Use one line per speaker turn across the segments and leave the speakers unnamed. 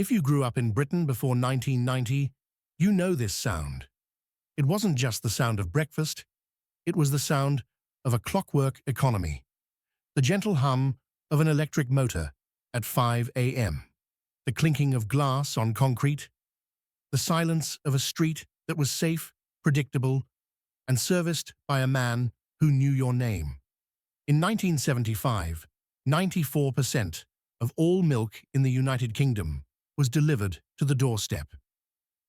If you grew up in Britain before 1990, you know this sound. It wasn't just the sound of breakfast, it was the sound of a clockwork economy, the gentle hum of an electric motor at 5 a.m., the clinking of glass on concrete, the silence of a street that was safe, predictable, and serviced by a man who knew your name. In 1975, 94% of all milk in the United Kingdom was delivered to the doorstep.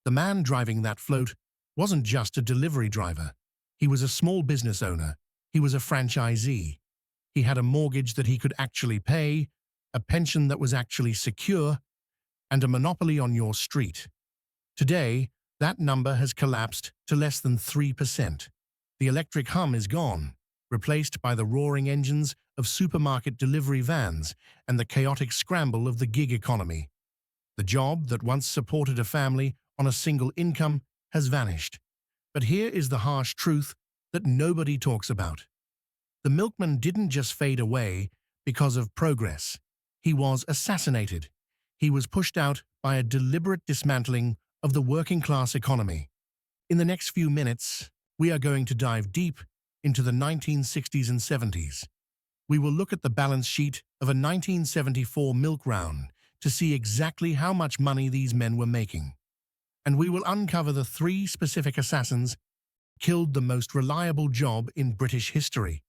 The man driving that float wasn't just a delivery driver. He was a small business owner. He was a franchisee. He had a mortgage that he could actually pay, a pension that was actually secure, and a monopoly on your street. Today, that number has collapsed to less than 3%. The electric hum is gone, replaced by the roaring engines of supermarket delivery vans and the chaotic scramble of the gig economy. The job that once supported a family on a single income has vanished. But here is the harsh truth that nobody talks about. The milkman didn't just fade away because of progress. He was assassinated. He was pushed out by a deliberate dismantling of the working-class economy. In the next few minutes, we are going to dive deep into the 1960s and 70s. We will look at the balance sheet of a 1974 milk round to see exactly how much money these men were making. And we will uncover the 3 specific assassins killed the most reliable job in British history.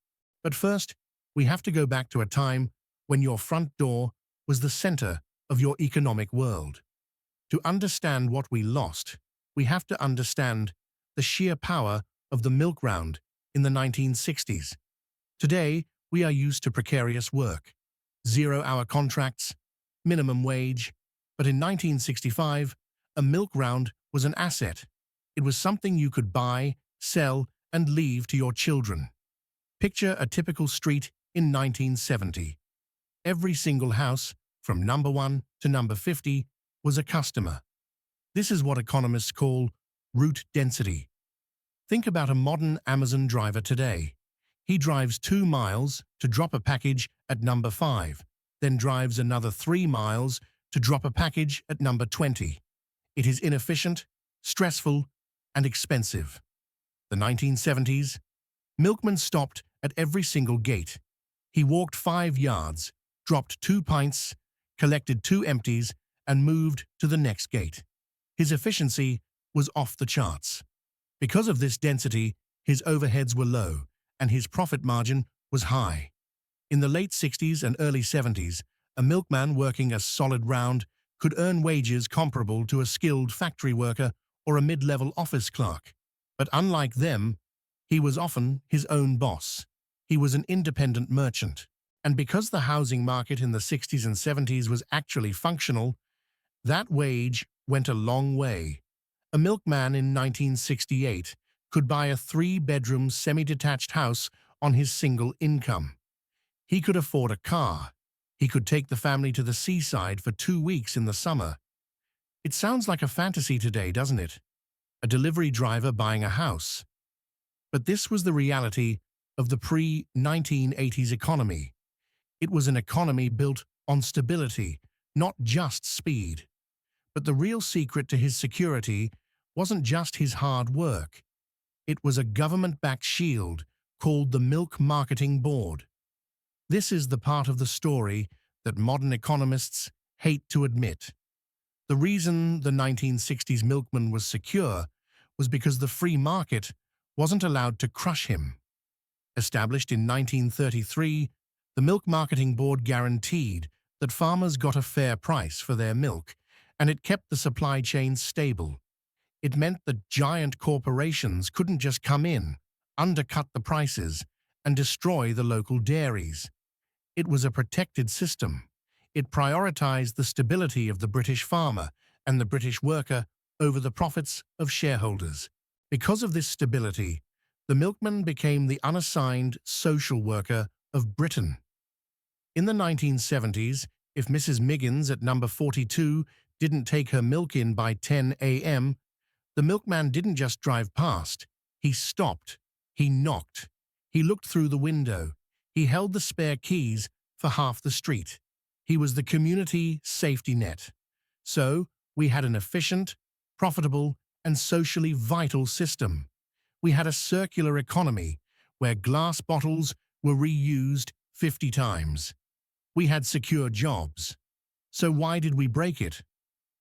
But first, we have to go back to a time when your front door was the center of your economic world. To understand what we lost, we have to understand the sheer power of the milk round in the 1960s. Today, we are used to precarious work, 0-hour contracts, minimum wage, but in 1965, a milk round was an asset. It was something you could buy, sell, and leave to your children. Picture a typical street in 1970. Every single house, from number 1 to number 50, was a customer. This is what economists call route density. Think about a modern Amazon driver today. He drives 2 miles to drop a package at number 5, then drives another 3 miles to drop a package at number 20. It is inefficient, stressful, and expensive. The 1970s, milkman stopped at every single gate. He walked 5 yards, dropped 2 pints, collected 2 empties, and moved to the next gate. His efficiency was off the charts. Because of this density, his overheads were low, and his profit margin was high. In the late 60s and early 70s, a milkman working a solid round could earn wages comparable to a skilled factory worker or a mid-level office clerk. But unlike them, he was often his own boss. He was an independent merchant. And because the housing market in the 60s and 70s was actually functional, that wage went a long way. A milkman in 1968 could buy a 3-bedroom semi-detached house on his single income. He could afford a car. He could take the family to the seaside for 2 weeks in the summer. It sounds like a fantasy today, doesn't it? A delivery driver buying a house. But this was the reality of the pre-1980s economy. It was an economy built on stability, not just speed. But the real secret to his security wasn't just his hard work. It was a government-backed shield called the Milk Marketing Board. This is the part of the story that modern economists hate to admit. The reason the 1960s milkman was secure was because the free market wasn't allowed to crush him. Established in 1933, the Milk Marketing Board guaranteed that farmers got a fair price for their milk, and it kept the supply chain stable. It meant that giant corporations couldn't just come in, undercut the prices, and destroy the local dairies. It was a protected system. It prioritized the stability of the British farmer and the British worker over the profits of shareholders. Because of this stability, the milkman became the unassigned social worker of Britain. In the 1970s, if Mrs. Miggins at number 42 didn't take her milk in by 10 a.m., the milkman didn't just drive past. He stopped. He knocked. He looked through the window. He held the spare keys for half the street. He was the community safety net. So, we had an efficient, profitable, and socially vital system. We had a circular economy where glass bottles were reused 50 times. We had secure jobs. So why did we break it?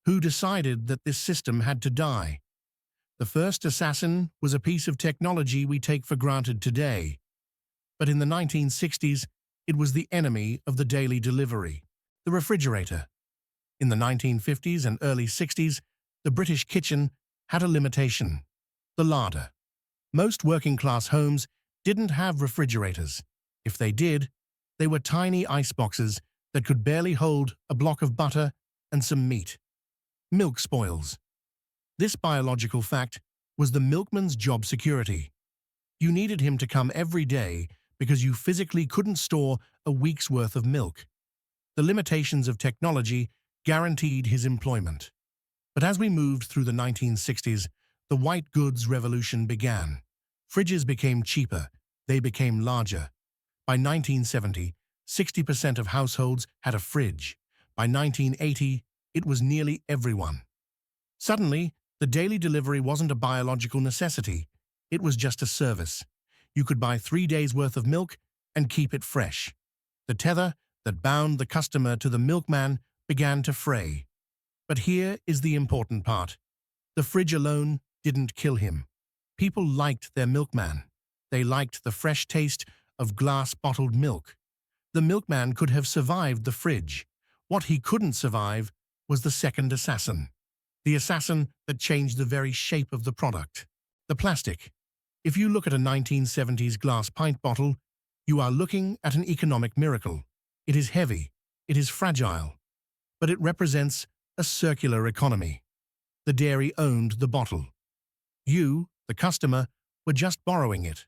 Who decided that this system had to die? The first assassin was a piece of technology we take for granted today. But in the 1960s, it was the enemy of the daily delivery, the refrigerator. In the 1950s and early 60s, the British kitchen had a limitation: the larder. Most working-class homes didn't have refrigerators. If they did, they were tiny ice boxes that could barely hold a block of butter and some meat. Milk spoils. This biological fact was the milkman's job security. You needed him to come every day because you physically couldn't store a week's worth of milk. The limitations of technology guaranteed his employment. But as we moved through the 1960s, the white goods revolution began. Fridges became cheaper, they became larger. By 1970, 60% of households had a fridge. By 1980, it was nearly everyone. Suddenly, the daily delivery wasn't a biological necessity. It was just a service. You could buy 3 days' worth of milk and keep it fresh. The tether that bound the customer to the milkman began to fray. But here is the important part. The fridge alone didn't kill him. People liked their milkman. They liked the fresh taste of glass-bottled milk. The milkman could have survived the fridge. What he couldn't survive was the second assassin. The assassin that changed the very shape of the product. The plastic. If you look at a 1970s glass pint bottle, you are looking at an economic miracle. It is heavy, it is fragile, but it represents a circular economy. The dairy owned the bottle. You, the customer, were just borrowing it.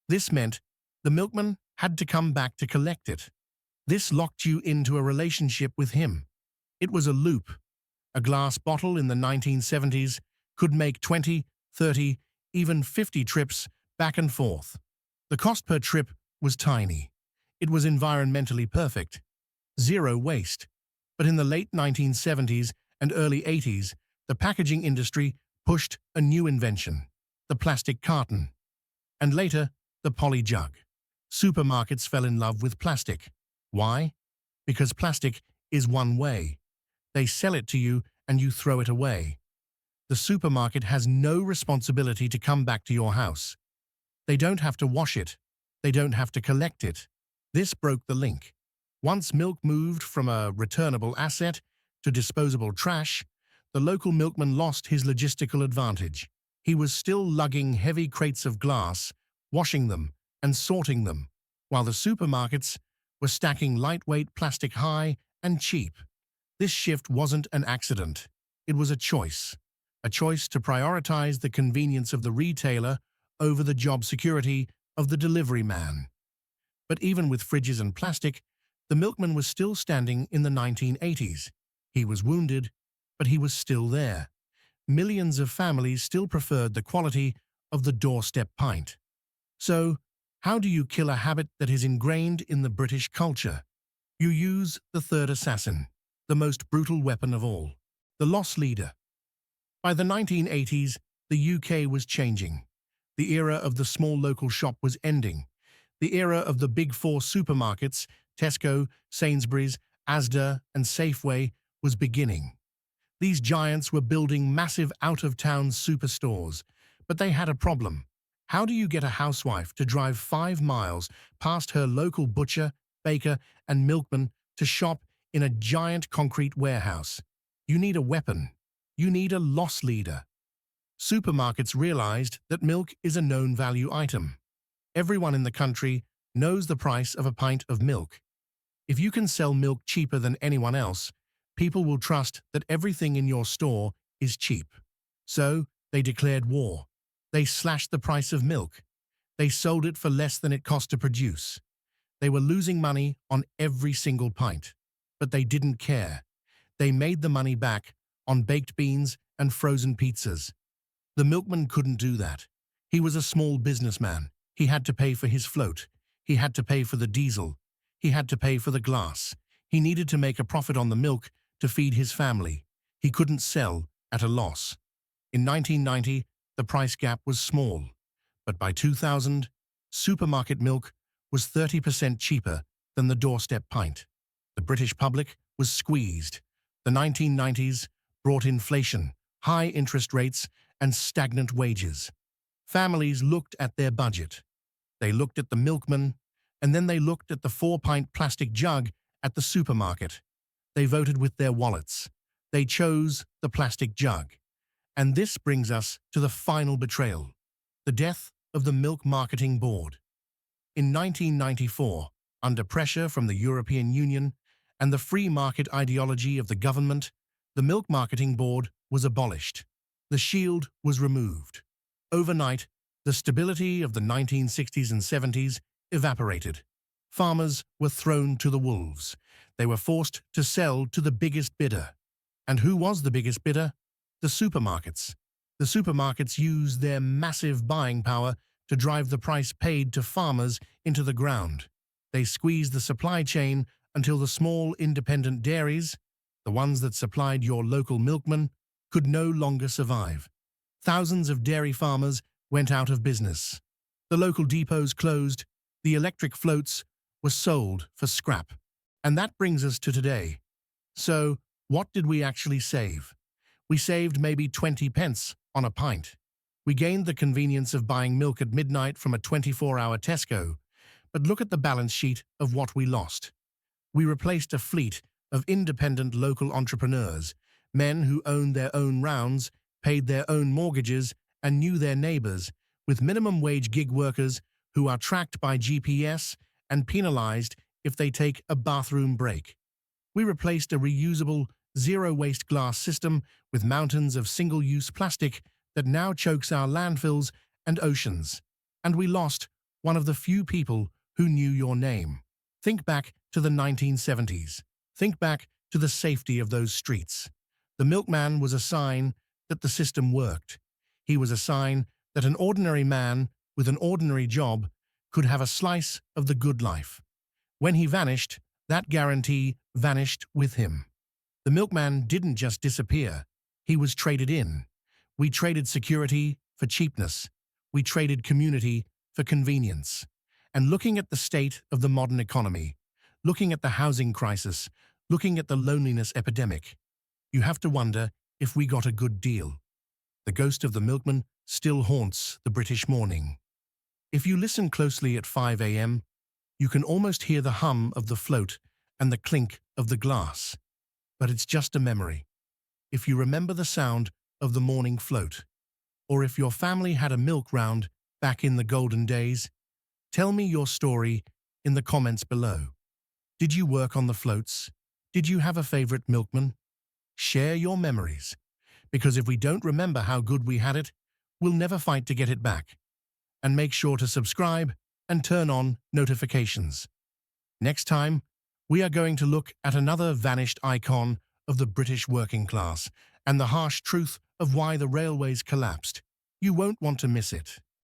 This meant the milkman had to come back to collect it. This locked you into a relationship with him. It was a loop. A glass bottle in the 1970s could make 20, 30, even 50 trips back and forth. The cost per trip was tiny. It was environmentally perfect. Zero waste. But in the late 1970s and early 80s, the packaging industry pushed a new invention: the plastic carton. And later, the poly jug. Supermarkets fell in love with plastic. Why? Because plastic is one way. They sell it to you and you throw it away. The supermarket has no responsibility to come back to your house. They don't have to wash it. They don't have to collect it. This broke the link. Once milk moved from a returnable asset to disposable trash, the local milkman lost his logistical advantage. He was still lugging heavy crates of glass, washing them and sorting them, while the supermarkets were stacking lightweight plastic high and cheap. This shift wasn't an accident. It was a choice to prioritize the convenience of the retailer over the job security of the delivery man. But even with fridges and plastic, the milkman was still standing in the 1980s. He was wounded, but he was still there. Millions of families still preferred the quality of the doorstep pint. So, how do you kill a habit that is ingrained in the British culture? You use the third assassin, the most brutal weapon of all, the loss leader. By the 1980s, the UK was changing. The era of the small local shop was ending. The era of the big four supermarkets, Tesco, Sainsbury's, Asda, and Safeway, was beginning. These giants were building massive out-of-town superstores, but they had a problem. How do you get a housewife to drive 5 miles past her local butcher, baker, and milkman to shop in a giant concrete warehouse? You need a weapon. You need a loss leader. Supermarkets realized that milk is a known value item. Everyone in the country knows the price of a pint of milk. If you can sell milk cheaper than anyone else, people will trust that everything in your store is cheap. So, they declared war. They slashed the price of milk. They sold it for less than it cost to produce. They were losing money on every single pint. But they didn't care. They made the money back on baked beans and frozen pizzas. The milkman couldn't do that. He was a small businessman. He had to pay for his float. He had to pay for the diesel. He had to pay for the glass. He needed to make a profit on the milk to feed his family. He couldn't sell at a loss. In 1990, the price gap was small, but by 2000, supermarket milk was 30% cheaper than the doorstep pint. The British public was squeezed. The 1990s brought inflation, high interest rates, and stagnant wages. Families looked at their budget. They looked at the milkman, and then they looked at the 4-pint plastic jug at the supermarket. They voted with their wallets. They chose the plastic jug. And this brings us to the final betrayal, the death of the Milk Marketing Board. In 1994, under pressure from the European Union and the free market ideology of the government, the Milk Marketing Board was abolished. The shield was removed. Overnight, the stability of the 1960s and 70s evaporated. Farmers were thrown to the wolves. They were forced to sell to the biggest bidder. And who was the biggest bidder? The supermarkets. The supermarkets used their massive buying power to drive the price paid to farmers into the ground. They squeezed the supply chain until the small independent dairies, the ones that supplied your local milkman, could no longer survive. Thousands of dairy farmers went out of business. The local depots closed. The electric floats were sold for scrap. And that brings us to today. So, what did we actually save? We saved maybe 20 pence on a pint. We gained the convenience of buying milk at midnight from a 24-hour Tesco. But look at the balance sheet of what we lost. We replaced a fleet of independent local entrepreneurs, men who owned their own rounds, paid their own mortgages, and knew their neighbors, with minimum wage gig workers who are tracked by GPS and penalized if they take a bathroom break. We replaced a reusable, zero-waste glass system with mountains of single-use plastic that now chokes our landfills and oceans. And we lost one of the few people who knew your name. Think back to the 1970s. Think back to the safety of those streets. The milkman was a sign that the system worked. He was a sign that an ordinary man with an ordinary job could have a slice of the good life. When he vanished, that guarantee vanished with him. The milkman didn't just disappear. He was traded in. We traded security for cheapness. We traded community for convenience. And looking at the state of the modern economy, looking at the housing crisis, looking at the loneliness epidemic, you have to wonder if we got a good deal. The ghost of the milkman still haunts the British morning. If you listen closely at 5 a.m., you can almost hear the hum of the float and the clink of the glass. But it's just a memory. If you remember the sound of the morning float, or if your family had a milk round back in the golden days, tell me your story in the comments below. Did you work on the floats? Did you have a favorite milkman? Share your memories, because if we don't remember how good we had it, we'll never fight to get it back. And make sure to subscribe and turn on notifications. Next time, we are going to look at another vanished icon of the British working class and the harsh truth of why the railways collapsed. You won't want to miss it.